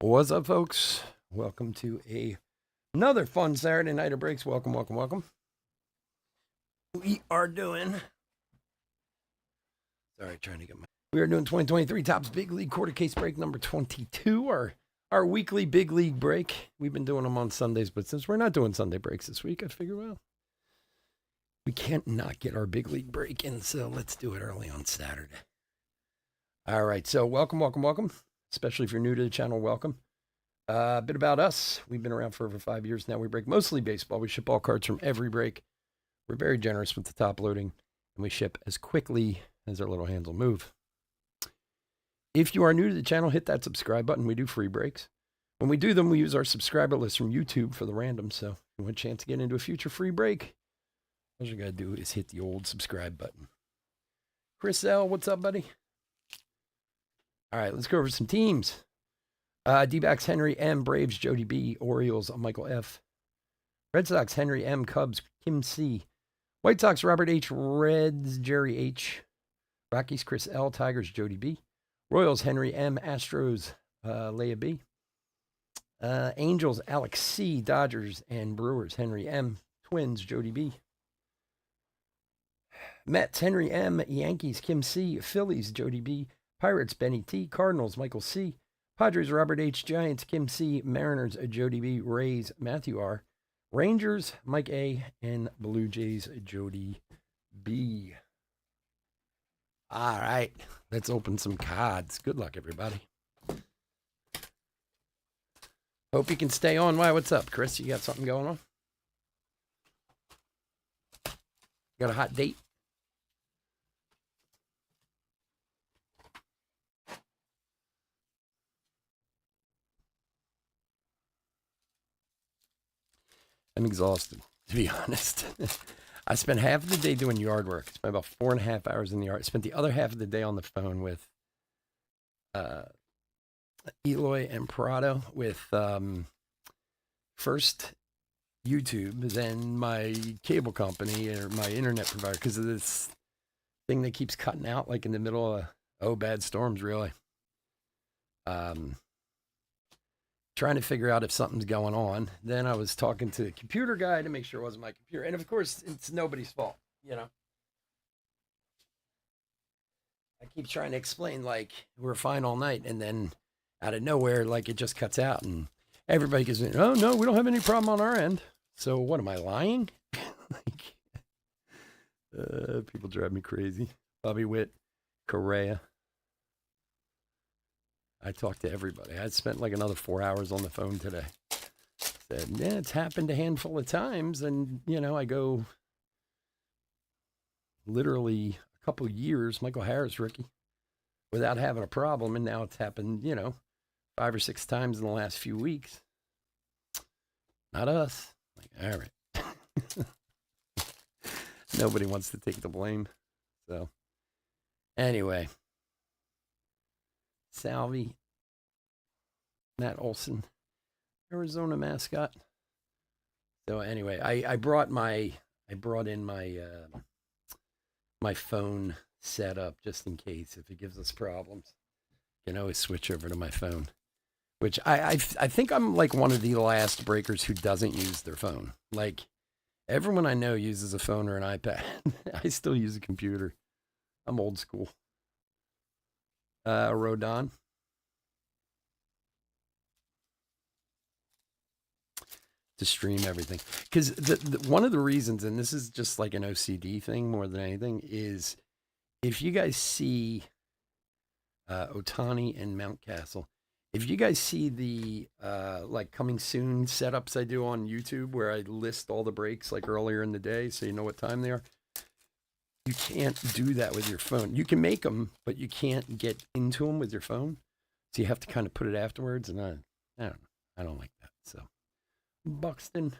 What's up, folks? Welcome to another fun Saturday night of breaks. Welcome, welcome, welcome. We are doing. Sorry, trying to get my. We are doing 2023 Topps Big League Quarter Case Break number 22. Our weekly Big League break. We've been doing them on Sundays, but since we're not doing Sunday breaks this week, I figured, well, we can't not get our Big League break in, so let's do it early on Saturday. All right, so welcome, welcome, welcome. Especially if you're new to the channel, welcome. A bit about us. We've been around for over 5 years now. We break mostly baseball. We ship all cards from every break. We're very generous with the top loading, and we ship as quickly as our little hands will move. If you are new to the channel, hit that subscribe button. We do free breaks. When we do them, we use our subscriber list from YouTube for the random. So if you want a chance to get into a future free break, all you got to do is hit the old subscribe button. Chris L., what's up, buddy? All right, let's go over some teams. D-backs, Henry M. Braves, Jody B. Orioles, Michael F. Red Sox, Henry M. Cubs, Kim C. White Sox, Robert H. Reds, Jerry H. Rockies, Chris L. Tigers, Jody B. Royals, Henry M. Astros, Leah B. Angels, Alex C. Dodgers and Brewers, Henry M. Twins, Jody B. Mets, Henry M. Yankees, Kim C. Phillies, Jody B. Pirates, Benny T. Cardinals, Michael C. Padres, Robert H. Giants, Kim C. Mariners, Jody B. Rays, Matthew R. Rangers, Mike A. And Blue Jays, Jody B. All right, let's open some cards. Good luck, everybody. Hope you can stay on. Why, what's up, Chris? You got something going on? Got a hot date? I'm exhausted, to be honest. I spent half of the day doing yard work. I spent about 4.5 hours in the yard. I spent the other half of the day on the phone with Eloy and Prado with first YouTube, then my cable company or my internet provider because of this thing that keeps cutting out like in the middle of bad storms, really. Trying to figure out if something's going on. Then I was talking to the computer guy to make sure it wasn't my computer. And of course, it's nobody's fault, you know. I keep trying to explain like we're fine all night, and then out of nowhere, like it just cuts out, and everybody goes, "Oh no, we don't have any problem on our end." So what am I lying? Like, people drive me crazy. Bobby Witt, Correa. I talked to everybody. I spent like another 4 hours on the phone today. Said, yeah, it's happened a handful of times, and you know, I go literally a couple of years, Michael Harris rookie, without having a problem, and now it's happened, you know, 5 or 6 times in the last few weeks. Not us. Like, all right. Nobody wants to take the blame. So, anyway, Salvi, Matt Olson, Arizona mascot. So anyway, I brought in my phone setup just in case if it gives us problems. You can always switch over to my phone. Which I think I'm like one of the last breakers who doesn't use their phone. Like everyone I know uses a phone or an iPad. I still use a computer. I'm old school. Rodon. To stream everything. Because one of the reasons, and this is just like an OCD thing more than anything, is if you guys see Otani and Mountcastle, if you guys see the like coming soon setups I do on YouTube where I list all the breaks like earlier in the day so you know what time they are, you can't do that with your phone. You can make them, but you can't get into them with your phone. So you have to kind of put it afterwards, and I don't know. I don't like that. So Buxton.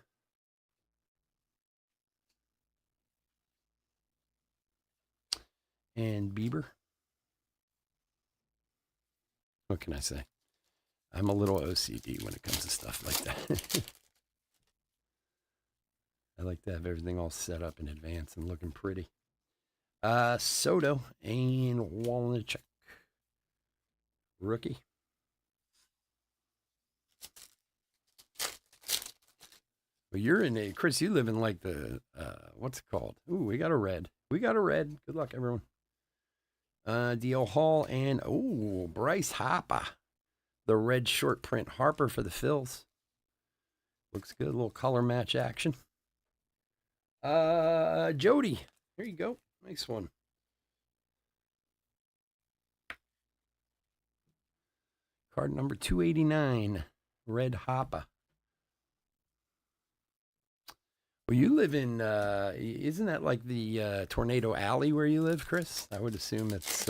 And Bieber. What can I say? I'm a little OCD when it comes to stuff like that. I like to have everything all set up in advance and looking pretty. Soto and Walnichuk. Rookie. Well, you're in a Chris. You live in like the what's it called? Ooh, we got a red. We got a red. Good luck, everyone. D.L. Hall and Bryce Harper, the red short print Harper for the Phils. Looks good. A little color match action. Jody, here you go. Nice one. Card number 289, red Harper. Well, you live in, isn't that like the Tornado Alley where you live, Chris? I would assume it's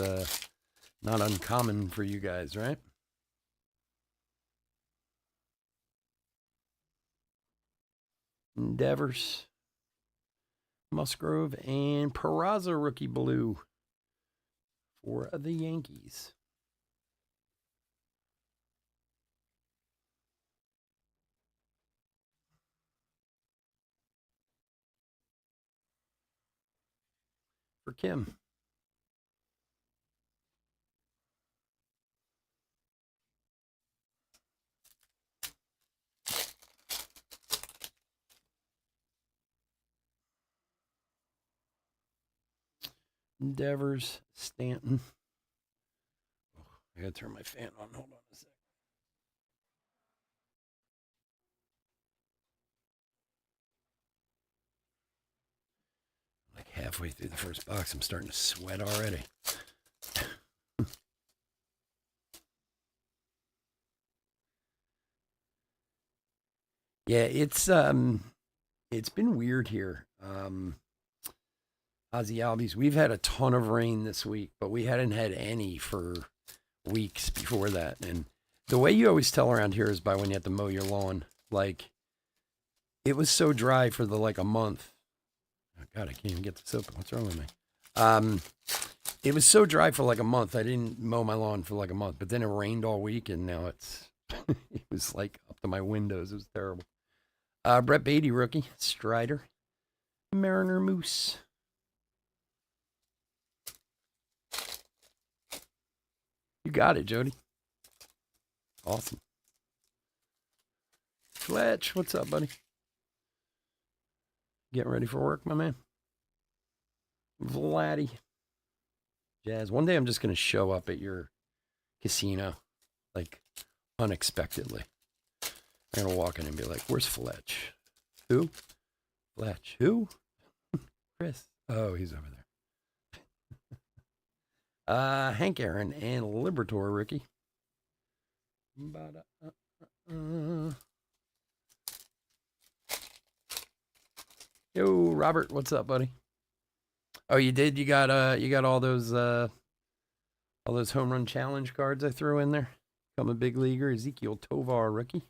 not uncommon for you guys, right? Endeavors, Musgrove, and Peraza rookie blue for the Yankees. For Kim. Endeavors, Stanton. Oh, I gotta turn my fan on. Hold on a sec. Like halfway through the first box, I'm starting to sweat already. Yeah, it's been weird here. Ozzy Albies, we've had a ton of rain this week, but we hadn't had any for weeks before that. And the way you always tell around here is by when you have to mow your lawn. Like, it was so dry for a month. Oh God, I can't even get this open. What's wrong with me? It was so dry for like a month. I didn't mow my lawn for like a month, but then it rained all week, and now it's it was like up to my windows. It was terrible. Brett Beatty, rookie. Strider. Mariner Moose. You got it, Jody. Awesome. Fletch, what's up, buddy? Getting ready for work, my man? Vladdy. Jazz. One day I'm just going to show up at your casino, like, unexpectedly. I'm going to walk in and be like, where's Fletch? Who? Fletch. Who? Chris. Oh, he's over there. Hank Aaron and Libertor, Ricky. Yo, Robert, what's up, buddy? Oh, you did? You got all those home run challenge cards I threw in there? Become a big leaguer. Ezekiel Tovar, rookie.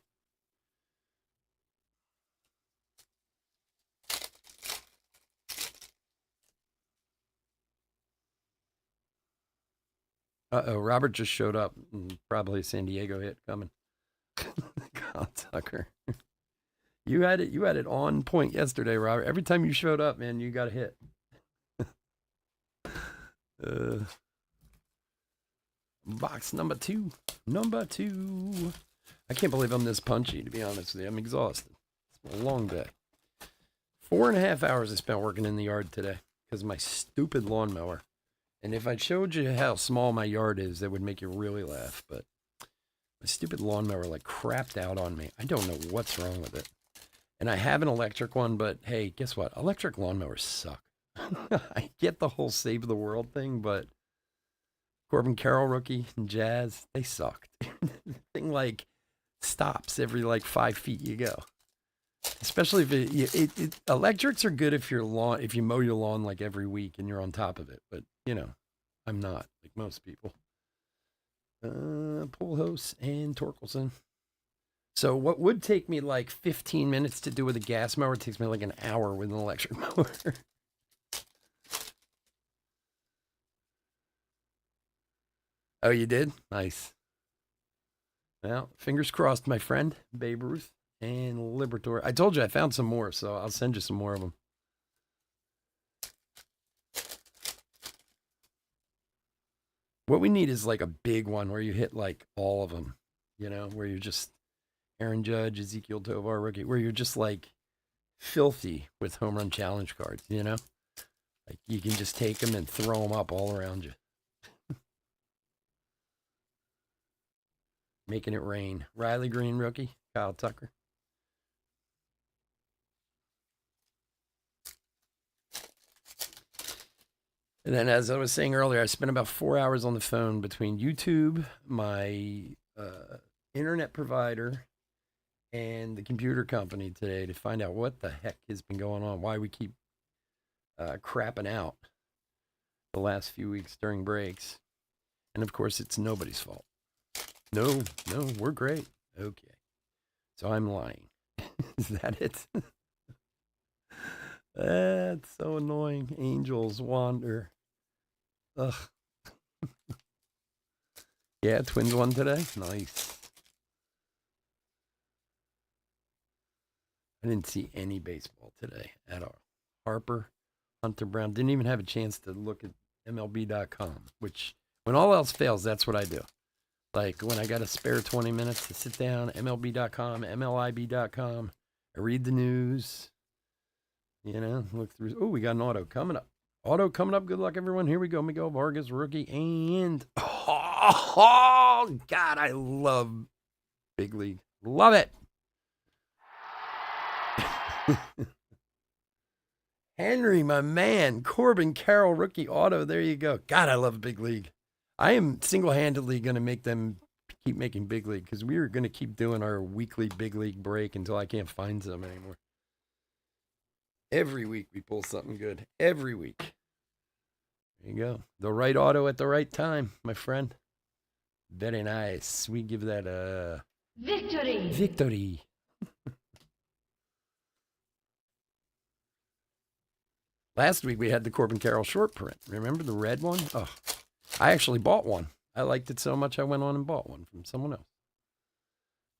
Uh-oh, Robert just showed up. Probably a San Diego hit coming. God, Tucker. You had it on point yesterday, Robert. Every time you showed up, man, you got a hit. Box number two. I can't believe I'm this punchy, to be honest with you. I'm exhausted. It's been a long day. 4.5 hours I spent working in the yard today because of my stupid lawnmower. And if I showed you how small my yard is, that would make you really laugh. But my stupid lawnmower like crapped out on me. I don't know what's wrong with it. And I have an electric one, but hey, guess what? Electric lawnmowers suck. I get the whole save the world thing, but Corbin Carroll, rookie, and Jazz, they sucked. The thing like stops every like 5 feet you go. Especially if electrics are good if you mow your lawn like every week and you're on top of it. But I'm not like most people. Pujols and Torkelson. So what would take me like 15 minutes to do with a gas mower takes me like an hour with an electric mower. Oh, you did? Nice. Well, fingers crossed, my friend. Babe Ruth and Libertor. I told you I found some more, so I'll send you some more of them. What we need is like a big one where you hit like all of them, where you're just Aaron Judge, Ezekiel Tovar, rookie, where you're just like filthy with home run challenge cards, you know? Like you can just take them and throw them up all around you. Making it rain. Riley Green rookie, Kyle Tucker. And then, as I was saying earlier, I spent about 4 hours on the phone between YouTube, my internet provider, and the computer company today to find out what the heck has been going on, why we keep crapping out the last few weeks during breaks. And of course, it's nobody's fault. No, we're great. Okay. So I'm lying. Is that it? That's so annoying. Angels wander. Ugh. Yeah, Twins won today. Nice. I didn't see any baseball today at all. Harper, Hunter Brown. Didn't even have a chance to look at MLB.com, which, when all else fails, that's what I do. Like, when I got a spare 20 minutes to sit down, MLB.com, MLIB.com, I read the news, you know, look through. Oh, we got an auto coming up. Auto coming up. Good luck, everyone. Here we go. Miguel Vargas, rookie. And, oh, God, I love Big League. Love it. Henry, my man. Corbin Carroll, rookie auto. There you go. God, I love Big League. I am single-handedly going to make them keep making Big League because we are going to keep doing our weekly Big League break until I can't find some anymore. Every week we pull something good. Every week. There you go. The right auto at the right time, my friend. Very nice. We give that a... Victory. Victory. Last week we had the Corbin Carroll short print. Remember the red one? Oh, I actually bought one. I liked it so much I went on and bought one from someone else.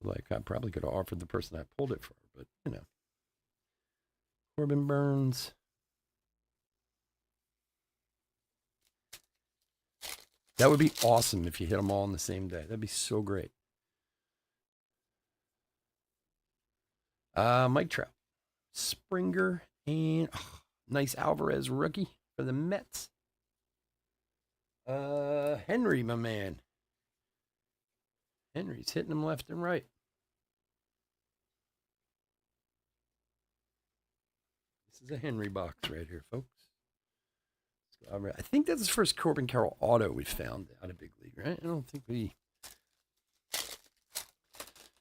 Like, I probably could have offered the person I pulled it for, but, you know. Corbin Burns. That would be awesome if you hit them all on the same day. That'd be so great. Mike Trout. Springer and nice Alvarez rookie for the Mets. Henry, my man. Henry's hitting them left and right. This is a Henry box right here, folks. I think that's the first Corbin Carroll auto we found out of Big League, right? I don't think we...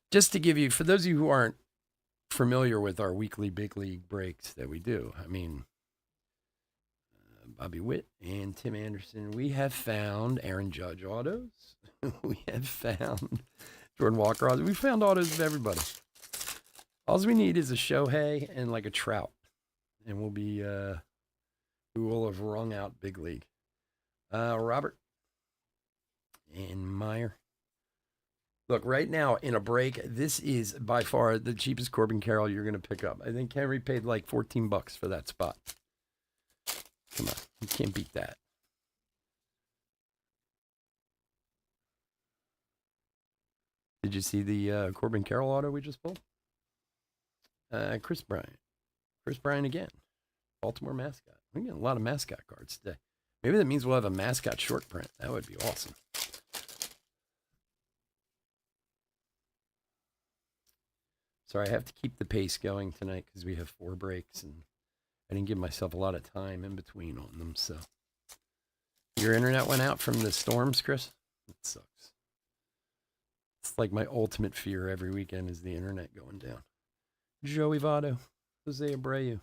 Just to give you, for those of you who aren't familiar with our weekly Big League breaks that we do, I mean, Bobby Witt and Tim Anderson, we have found Aaron Judge autos. We have found Jordan Walker autos. We found autos of everybody. All we need is a Shohei and like a Trout, and we'll be... we will have rung out Big League. Robert and Meyer. Look, right now in a break, this is by far the cheapest Corbin Carroll you're going to pick up. I think Henry paid like $14 for that spot. Come on, you can't beat that. Did you see the Corbin Carroll auto we just pulled? Chris Bryant. Chris Bryant again. Baltimore mascot. We're getting a lot of mascot cards today. Maybe that means we'll have a mascot short print. That would be awesome. Sorry, I have to keep the pace going tonight because we have 4 breaks and I didn't give myself a lot of time in between on them. So, your internet went out from the storms, Chris? It sucks. It's like my ultimate fear every weekend is the internet going down. Joey Votto, Jose Abreu.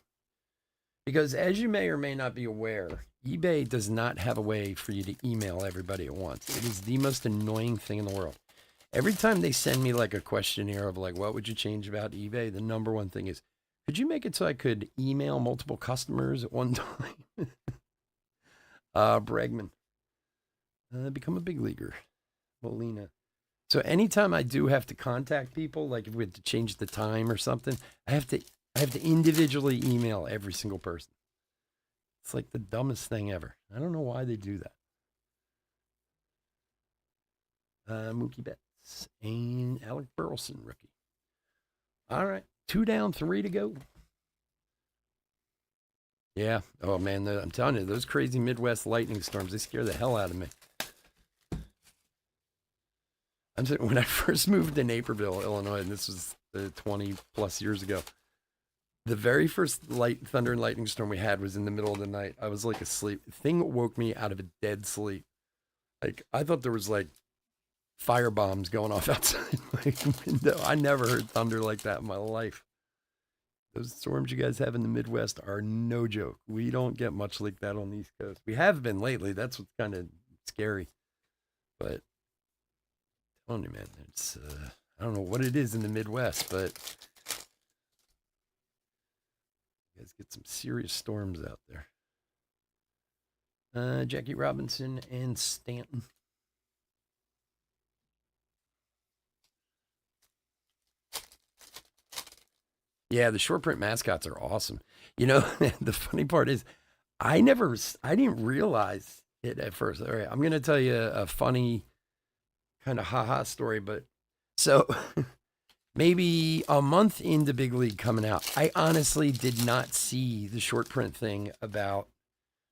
Because as you may or may not be aware, eBay does not have a way for you to email everybody at once. It is the most annoying thing in the world. Every time they send me like a questionnaire of like, what would you change about eBay? The number one thing is, could you make it so I could email multiple customers at one time? Bregman. Become a big leaguer. Molina. So anytime I do have to contact people, like if we had to change the time or something, I have to individually email every single person. It's like the dumbest thing ever. I don't know why they do that. Mookie Betts and Alec Burleson, rookie. All right. 2 down, 3 to go. Yeah. Oh man, I'm telling you, those crazy Midwest lightning storms, they scare the hell out of me. I'm saying when I first moved to Naperville, Illinois, and this was 20 plus years ago, the very first light thunder and lightning storm we had was in the middle of the night. I was like asleep. The thing woke me out of a dead sleep. Like I thought there was like fire bombs going off outside my window. I never heard thunder like that in my life. Those storms you guys have in the Midwest are no joke. We don't get much like that on the East Coast. We have been lately. That's what's kind of scary. But I'm telling you, man, it's I don't know what it is in the Midwest, but you guys get some serious storms out there. Jackie Robinson and Stanton. Yeah, the short print mascots are awesome. You know, the funny part is I didn't realize it at first. All right, I'm going to tell you a funny kind of haha story, but so maybe a month into Big League coming out, I honestly did not see the short print thing about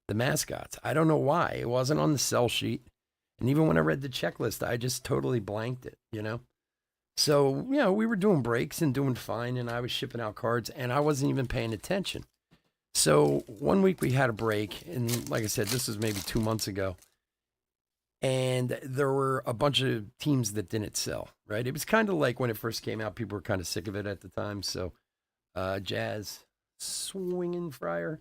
the mascots. I don't know why. It wasn't on the sell sheet. And even when I read the checklist, I just totally blanked it, you know? So, you know, we were doing breaks and doing fine, and I was shipping out cards, and I wasn't even paying attention. So one week we had a break, and like I said, this was maybe 2 months ago, and there were a bunch of teams that didn't sell, right? It was kind of like when it first came out, people were kind of sick of it at the time. So Jazz, Swinging Friar.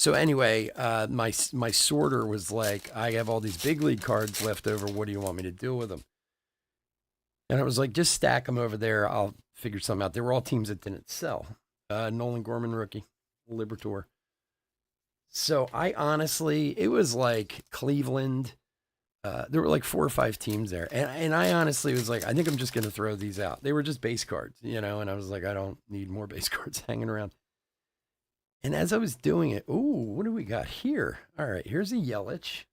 So anyway, my sorter was like, I have all these big league cards left over. What do you want me to do with them? And I was like, just stack them over there. I'll figure something out. They were all teams that didn't sell. Nolan Gorman rookie, Libertor. So I honestly, it was like Cleveland. There were like 4 or 5 teams there. And I honestly was like, I think I'm just going to throw these out. They were just base cards, you know, and I was like, I don't need more base cards hanging around. And as I was doing it, ooh, what do we got here? All right, here's a Yelich.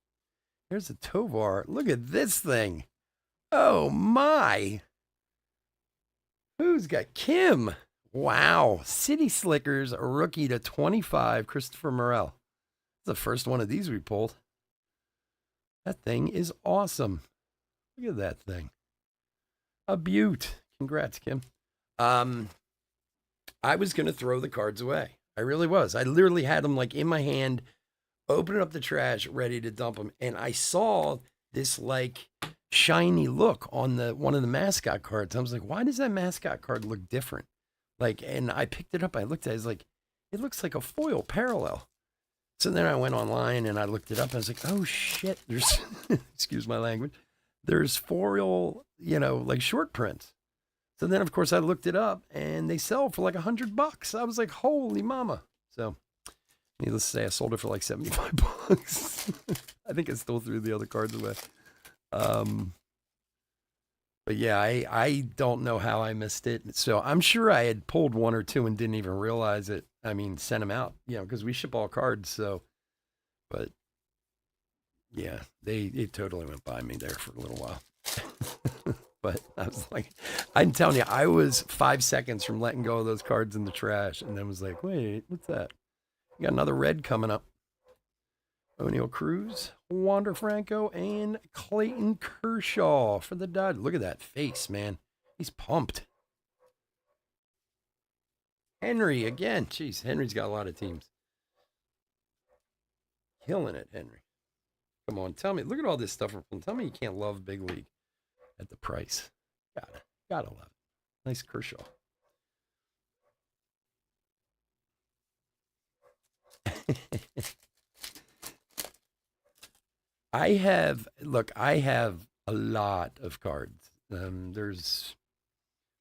Here's a Tovar. Look at this thing. Oh, my. Who's got Kim? Wow. City Slickers, a rookie to 25, Christopher Morel. That's the first one of these we pulled. That thing is awesome. Look at that thing. A beaut. Congrats, Kim. I was going to throw the cards away. I really was. I literally had them like in my hand, opening up the trash, ready to dump them. And I saw this like shiny look on one of the mascot cards. I was like, why does that mascot card look different? Like, and I picked it up. I looked at it. I was like, it looks like a foil parallel. So then I went online and I looked it up. And I was like, oh shit, there's, excuse my language, there's foil, you know, like short prints. So then, of course, I looked it up, and they sell for like $100. I was like, "Holy mama!" So, needless to say, I sold it for like $75. I think I still threw the other cards away. But yeah, I don't know how I missed it. So I'm sure I had pulled 1 or 2 and didn't even realize it. I mean, sent them out, you know, because we ship all cards. So, but yeah, it totally went by me there for a little while. But I was like, I'm telling you, I was 5 seconds from letting go of those cards in the trash. And then was like, wait, what's that? We got another red coming up. O'Neill Cruz, Wander Franco, and Clayton Kershaw for the Dodgers. Look at that face, man. He's pumped. Henry again. Jeez, Henry's got a lot of teams. Killing it, Henry. Come on, tell me. Look at all this stuff. Tell me you can't love Big League at the price. Gotta love it. Nice Kershaw. I have a lot of cards. There's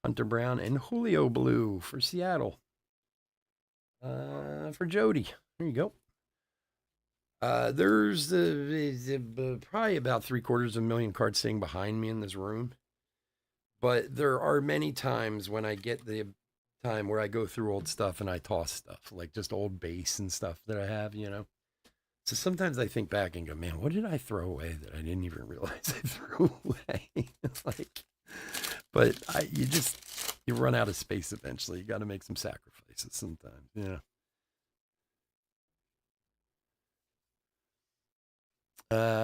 Hunter Brown and Julio Blue for Seattle. For Jody. There you go. There's probably about 750,000 cards sitting behind me in this room. But there are many times when I get the time where I go through old stuff and I toss stuff, like just old base and stuff that I have, you know. So sometimes I think back and go, man, what did I throw away that I didn't even realize I threw away? Like, but you run out of space eventually. You got to make some sacrifices. basis sometimes. Yeah.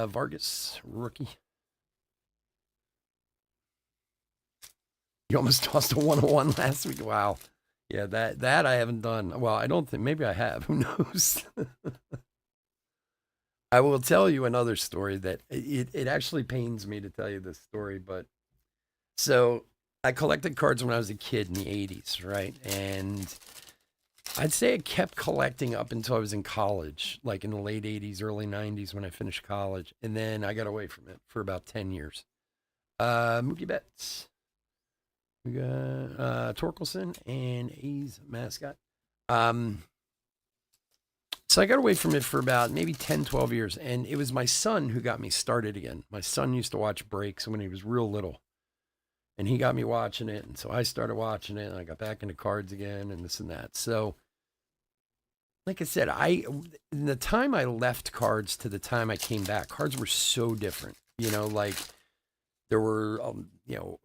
Vargas, rookie. You almost tossed a 101 last week. Wow. Yeah, that I haven't done. Well, I don't think, maybe I have. Who knows? I will tell you another story that it actually pains me to tell you this story, but so I collected cards when I was a kid in the 80s, right? And I'd say I kept collecting up until I was in college, like in the late 80s, early 90s when I finished college. And then I got away from it for about 10 years. Mookie Betts. We got Torkelson and A's mascot. So I got away from it for about maybe 10, 12 years. And it was my son who got me started again. My son used to watch breaks when he was real little. And he got me watching it. And so I started watching it. And I got back into cards again and this and that. So, like I said, in the time I left cards to the time I came back, cards were so different. You know, like there were,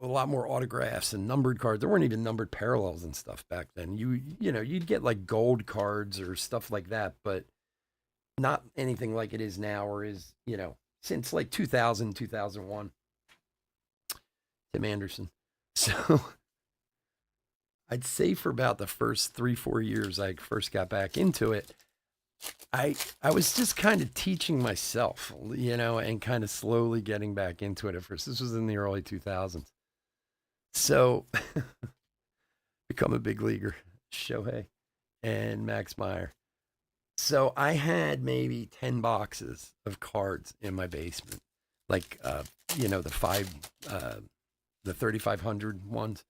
a lot more autographs and numbered cards. There weren't even numbered parallels and stuff back then. You'd get like gold cards or stuff like that, but not anything like it is now or is, since like 2000, 2001. Tim Anderson. So I'd say for about the first 3-4 years I first got back into it, I was just kind of teaching myself, and kind of slowly getting back into it at first. This was in the early 2000s. So become a big leaguer, Shohei and Max Meyer. So I had maybe 10 boxes of cards in my basement, like, the 3,500 ones.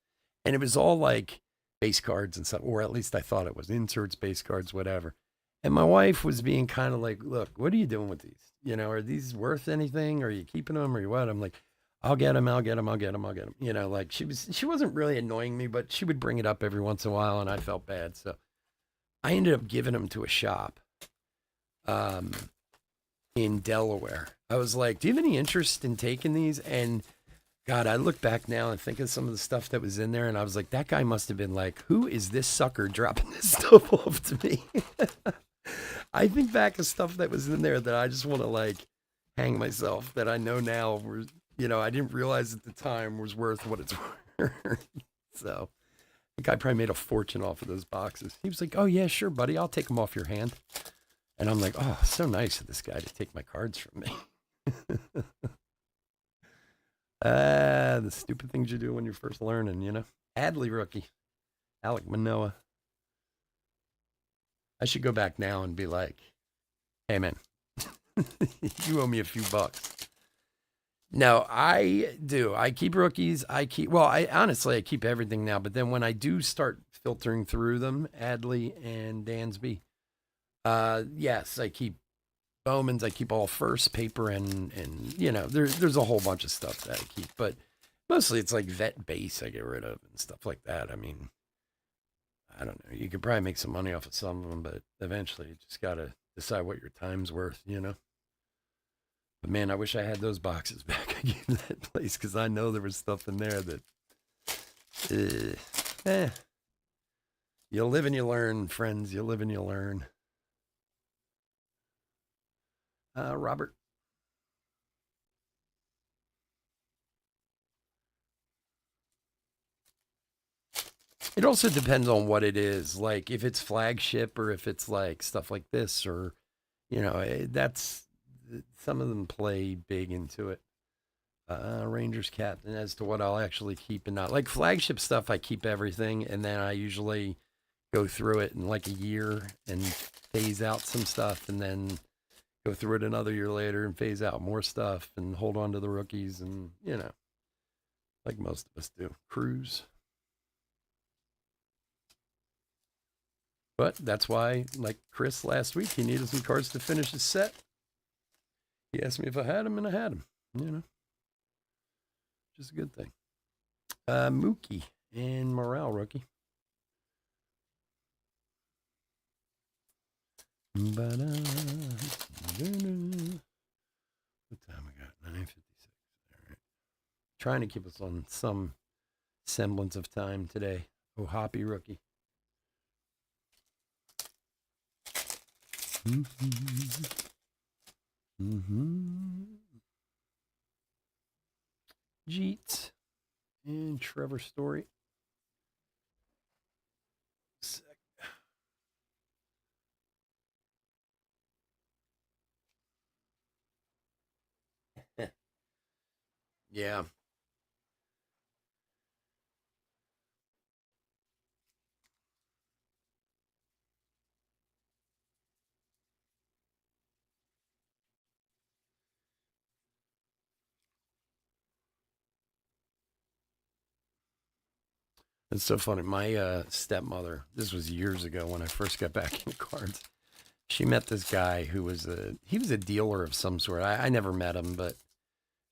And it was all like base cards and stuff, or at least I thought it was inserts, base cards, whatever. And my wife was being kind of like, look, what are you doing with these? Are these worth anything? Are you keeping them or what? I'm like, I'll get them. Like she wasn't really annoying me, but she would bring it up every once in a while and I felt bad. So I ended up giving them to a shop in Delaware. I was like, do you have any interest in taking these? And God, I look back now and think of some of the stuff that was in there, and I was like, that guy must have been like, who is this sucker dropping this stuff off to me? I think back of stuff that was in there that I just want to like hang myself, that I know now were, I didn't realize at the time was worth what it's worth. So the guy probably made a fortune off of those boxes. He was like, oh yeah, sure, buddy, I'll take them off your hand. And I'm like, oh, so nice of this guy to take my cards from me. The stupid things you do when you're first learning, Adley rookie, Alek Manoah. I should go back now and be like, hey man, you owe me a few bucks. No, I do. I keep rookies. I keep everything now. But then when I do start filtering through them, Adley and Dansby, yes, I keep Bowman's. I keep all first paper and there's a whole bunch of stuff that I keep, but mostly it's like vet base I get rid of and stuff like that. I mean, I don't know. You could probably make some money off of some of them, but eventually you just got to decide what your time's worth, But man, I wish I had those boxes back again in that place, because I know there was stuff in there that, you live and you learn, friends. You live and you learn. Robert. It also depends on what it is. Like if it's flagship or if it's like stuff like this, or, that's, some of them play big into it. Rangers captain, as to what I'll actually keep and not. Like flagship stuff, I keep everything, and then I usually go through it in like a year and phase out some stuff, and then go through it another year later and phase out more stuff and hold on to the rookies, and like most of us do. Cruz. But that's why, like Chris last week, he needed some cards to finish his set. He asked me if I had them, and I had them, which is a good thing. Mookie and Morale rookie. What time we got? 9:56. All right. Trying to keep us on some semblance of time today. Oh, Hoppy rookie. Jeets and Trevor Story. Yeah. It's so funny. My stepmother, this was years ago when I first got back in cards. She met this guy who was a dealer of some sort. I never met him, but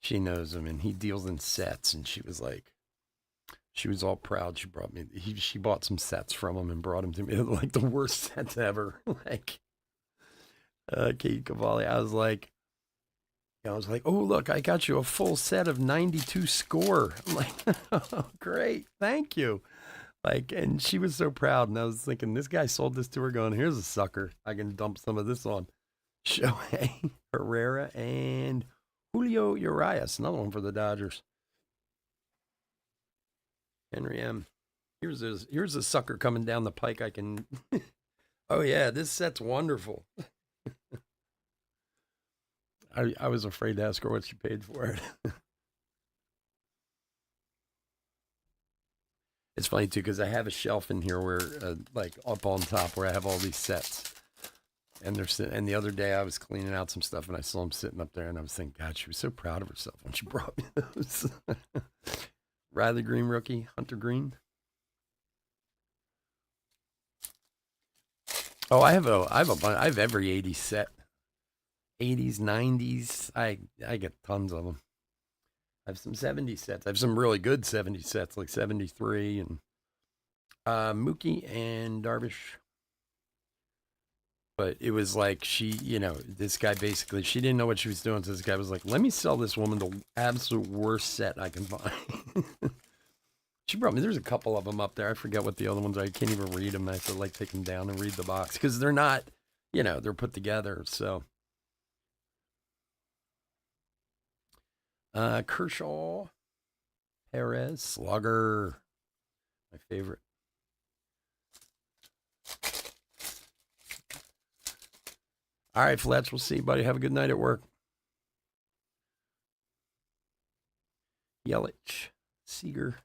she knows him and he deals in sets. And she was all proud. She bought some sets from him and brought them to me. Like the worst sets ever. Like, Kate Cavalli. I was like, oh, look, I got you a full set of 92 score. I'm like, oh, great. Thank you. Like, and she was so proud. And I was thinking, this guy sold this to her going, here's a sucker. I can dump some of this on. Shohei Herrera and Julio Urias, another one for the Dodgers. Henry M. Here's a sucker coming down the pike. I can. Oh yeah, this set's wonderful. I was afraid to ask her what she paid for it. It's funny too because I have a shelf in here where, like up on top, where I have all these sets. And the other day I was cleaning out some stuff and I saw them sitting up there and I was thinking, God, she was so proud of herself when she brought me those. Riley Green rookie, Hunter Green. Oh, I have a bunch. I have every 80s set. 80s, 90s. I get tons of them. I have some 70 sets. I have some really good 70 sets, like 73 and Mookie and Darvish. But it was like this guy basically, she didn't know what she was doing. So this guy was like, let me sell this woman the absolute worst set I can find. She brought me, there's a couple of them up there. I forget what the other ones are. I can't even read them. I have to like take them down and read the box because they're not, they're put together. So Kershaw, Perez, Slugger, my favorite. All right, Fletch, we'll see you, buddy. Have a good night at work. Yelich, Seager.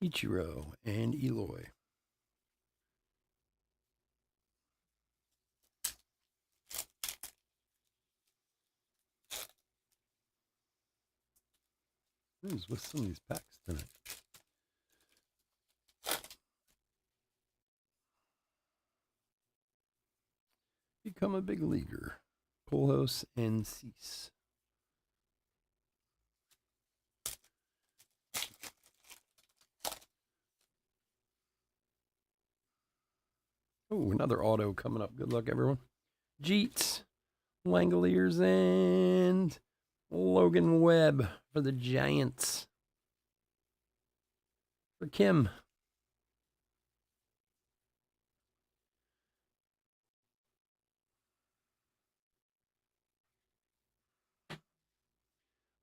Ichiro and Eloy. Who's with some of these packs tonight? Become a big leaguer. Pujols and Cease. Oh, another auto coming up. Good luck, everyone. Jeets, Langoliers, and Logan Webb for the Giants. For Kim.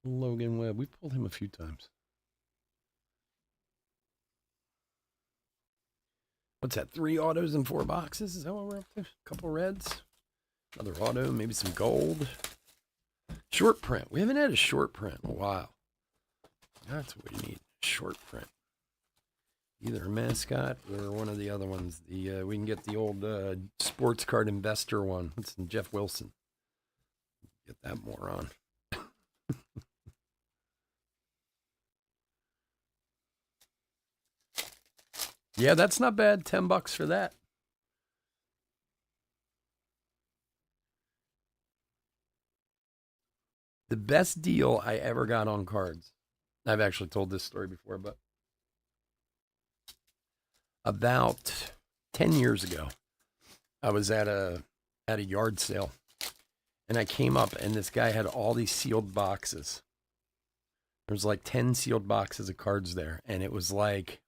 Logan Webb. We've pulled him a few times. What's that? 3 autos and 4 boxes? Is that what we're up to? A couple reds. Another auto, maybe some gold. Short print. We haven't had a short print in a while. That's what we need. Short print. Either a mascot or one of the other ones. We can get the old sports card investor one. It's Jeff Wilson. Get that moron. Yeah, that's not bad. $10 for that. The best deal I ever got on cards. I've actually told this story before, but about 10 years ago, I was at a yard sale, And I came up, and this guy had all these sealed boxes. There was like 10 sealed boxes of cards there, and it was like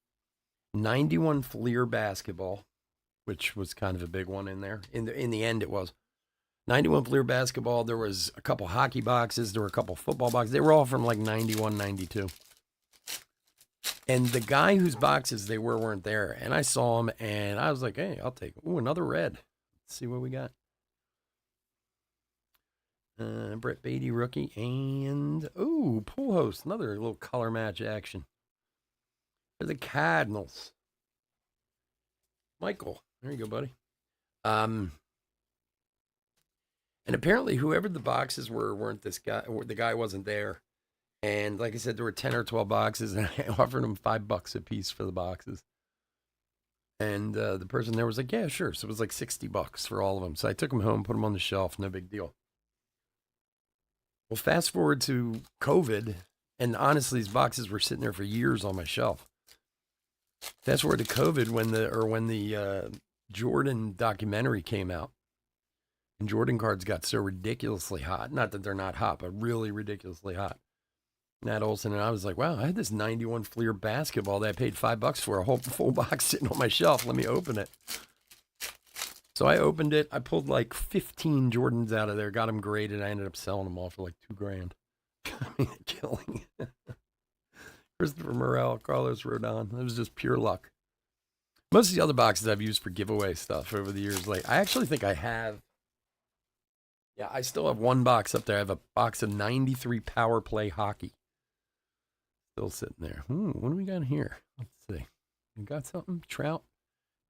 91 Fleer basketball, which was kind of a big one in there. In the end, it was 91 Fleer basketball. There was a couple hockey boxes. There were a couple football boxes. They were all from like 91, 92. And the guy whose boxes they weren't there. And I saw him, and I was like, hey, I'll take it. Ooh, another red. Let's see what we got. Brett Beatty, rookie. And, ooh, Pujols. Another little color match action. For the Cardinals. Michael. There you go, buddy. And apparently whoever the boxes weren't this guy. The guy wasn't there. And like I said, there were 10 or 12 boxes, and I offered him $5 a piece for the boxes. And the person there was like, yeah, sure. So it was like $60 for all of them. So I took them home, put them on the shelf. No big deal. Well, fast forward to COVID, and honestly, these boxes were sitting there for years on my shelf. Fast forward to COVID when the Jordan documentary came out, and Jordan cards got so ridiculously hot. Not that they're not hot, but really ridiculously hot. Nat Olson and I was like, wow, I had this 91 Fleer basketball that I paid $5 for, a whole full box sitting on my shelf. Let me open it. So I opened it. I pulled like 15 Jordans out of there, got them graded. I ended up selling them all for like $2,000. I mean, killing. Christopher Morel, Carlos Rodon. It was just pure luck. Most of the other boxes I've used for giveaway stuff over the years. Like, I actually think I have. Yeah, I still have one box up there. I have a box of 93 Power Play Hockey. Still sitting there. What do we got here? Let's see. We got something? Trout,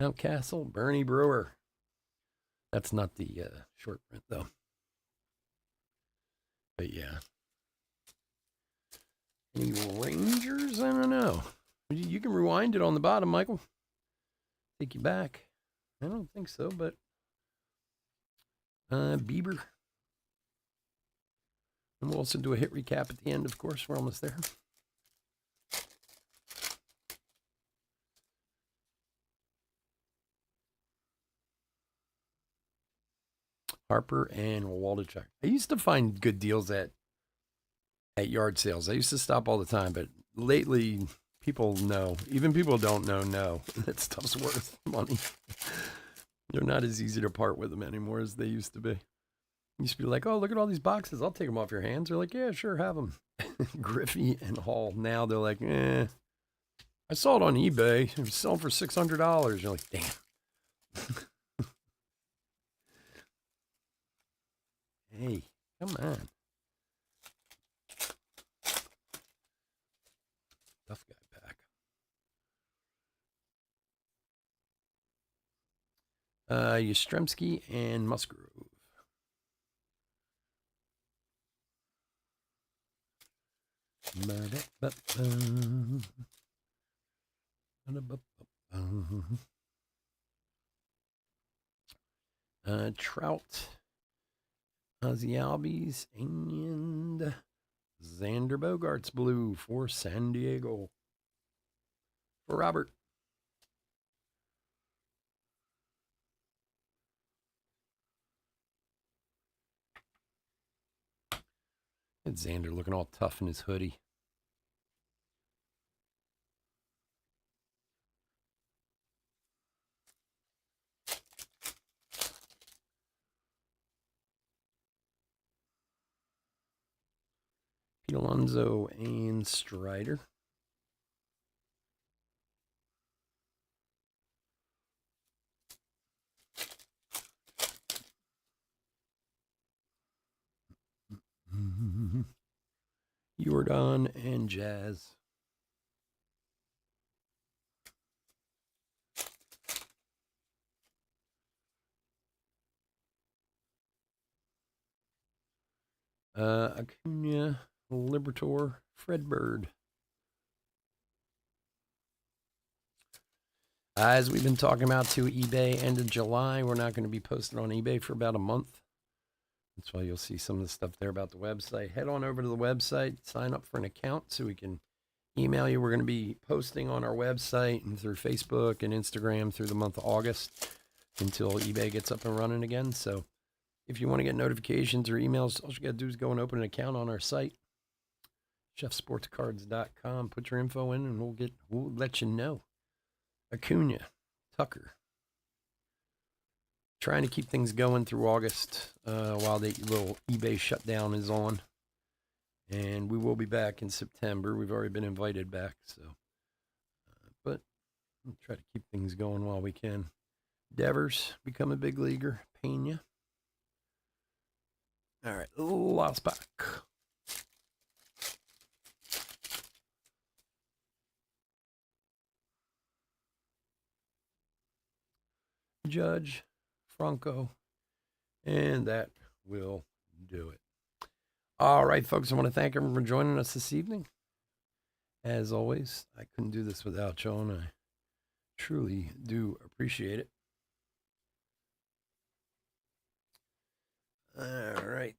Mountcastle, Bernie Brewer. That's not the short print, though. But yeah. Any Rangers? I don't know. You can rewind it on the bottom, Michael. Take you back. I don't think so, but Bieber. And we'll also do a hit recap at the end, of course. We're almost there. Harper and Waldichuk. I used to find good deals at yard sales. I used to stop all the time, but lately people know. Even people who don't know that stuff's worth money. They're not as easy to part with them anymore as they used to be. Used to be like, oh, look at all these boxes. I'll take them off your hands. They're like, yeah, sure, have them. Griffey and Hall. Now they're like, I saw it on eBay. It was selling for $600. You're like, damn. Hey, come on. Tough guy back. Yastrzemski and Musgrove. Trout, Ozzy Albies, and Xander Bogaerts blue for San Diego. For Robert. And Xander looking all tough in his hoodie. Pete Alonso and Strider. Jordan and Jazz. Acuna, Libertor, Fred Bird. As we've been talking about to eBay, end of July, we're not going to be posted on eBay for about a month. That's why you'll see some of the stuff there about the website. Head on over to the website, sign up for an account so we can email you. We're going to be posting on our website and through Facebook and Instagram through the month of August until eBay gets up and running again. So If you want to get notifications or emails, all you got to do is go and open an account on our site, chefsportscards.com. Put your info in, and we'll let you know. Acuna, Tucker. Trying to keep things going through August while the little eBay shutdown is on. And we will be back in September. We've already been invited back, so. But we'll try to keep things going while we can. Devers, become a big leaguer. Pena. All right, last pack. Judge, Franco, and that will do it. All right, folks, I want to thank everyone for joining us this evening. As always, I couldn't do this without you, and I truly do appreciate it. All right.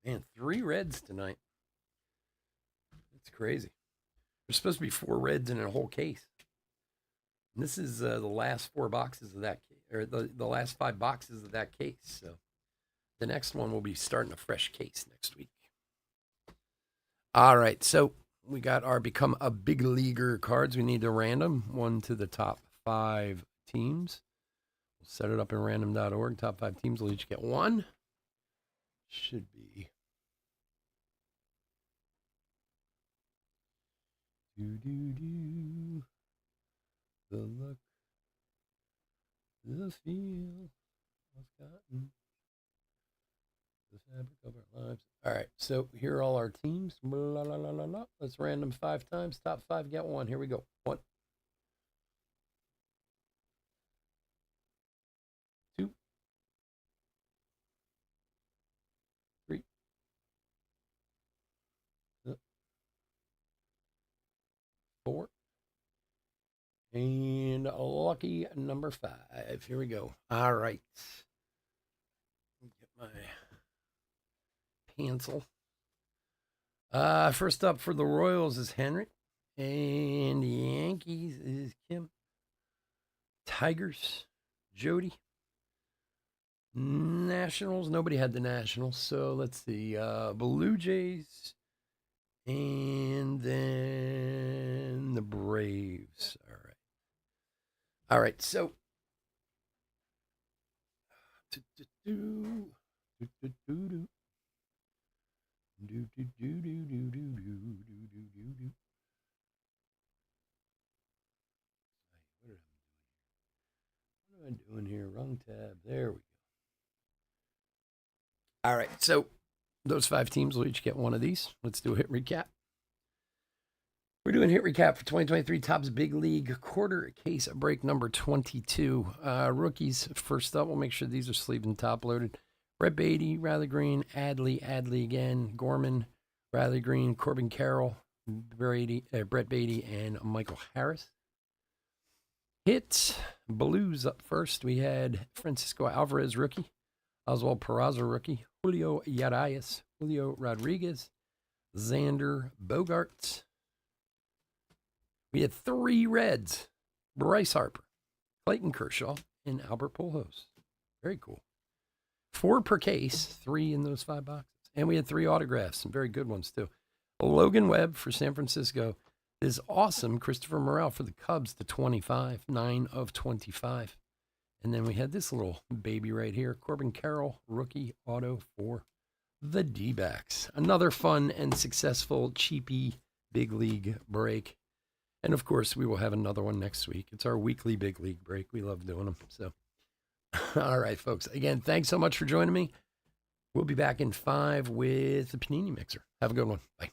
Man, 3 reds tonight. It's crazy. There's supposed to be 4 reds in a whole case. And this is the last 4 boxes of that case, or the last 5 boxes of that case. So the next one will be starting a fresh case next week. All right, so we got our Become a Big Leaguer cards. We need to random one to the top 5 teams. We'll set it up in random.org. Top 5 teams will each get 1. Should be. Do. The look, the feel of cotton, the fabric of our lives. All right, so here are all our teams. Blah, blah, blah, blah, blah. Let's random 5 times. Top 5 get 1. Here we go. 1, 2, 3, 4. And lucky number 5. Here we go. All right. Get my pencil. First up for the Royals is Henry. And the Yankees is Kim. Tigers, Jody. Nationals, nobody had the Nationals. So let's see. Blue Jays. And then the Braves. All right. All right, so what am I doing here? Wrong tab. There we go. All right, so those 5 teams will each get 1 of these. Let's do a hit recap. We're doing hit recap for 2023 Topps Big League quarter case break number 22. Rookies first up. We'll make sure these are sleeved and top loaded. Brett Beatty, Riley Green, Adley again, Gorman, Riley Green, Corbin Carroll, Brett Beatty, and Michael Harris. Hits, Blues up first. We had Francisco Alvarez, rookie. Oswald Peraza, rookie. Julio Urias, Julio Rodriguez, Xander Bogaerts. We had 3 reds. Bryce Harper, Clayton Kershaw, and Albert Pujols. Very cool. 4 per case, 3 in those 5 boxes. And we had 3 autographs, some very good ones too. Logan Webb for San Francisco. This awesome Christopher Morel for the Cubs to 25, 9 of 25. And then we had this little baby right here, Corbin Carroll, rookie auto for the D-backs. Another fun and successful cheapy big league break. And of course, we will have another one next week. It's our weekly big league break. We love doing them. So, all right, folks. Again, thanks so much for joining me. We'll be back in 5 with the Panini Mixer. Have a good one. Bye.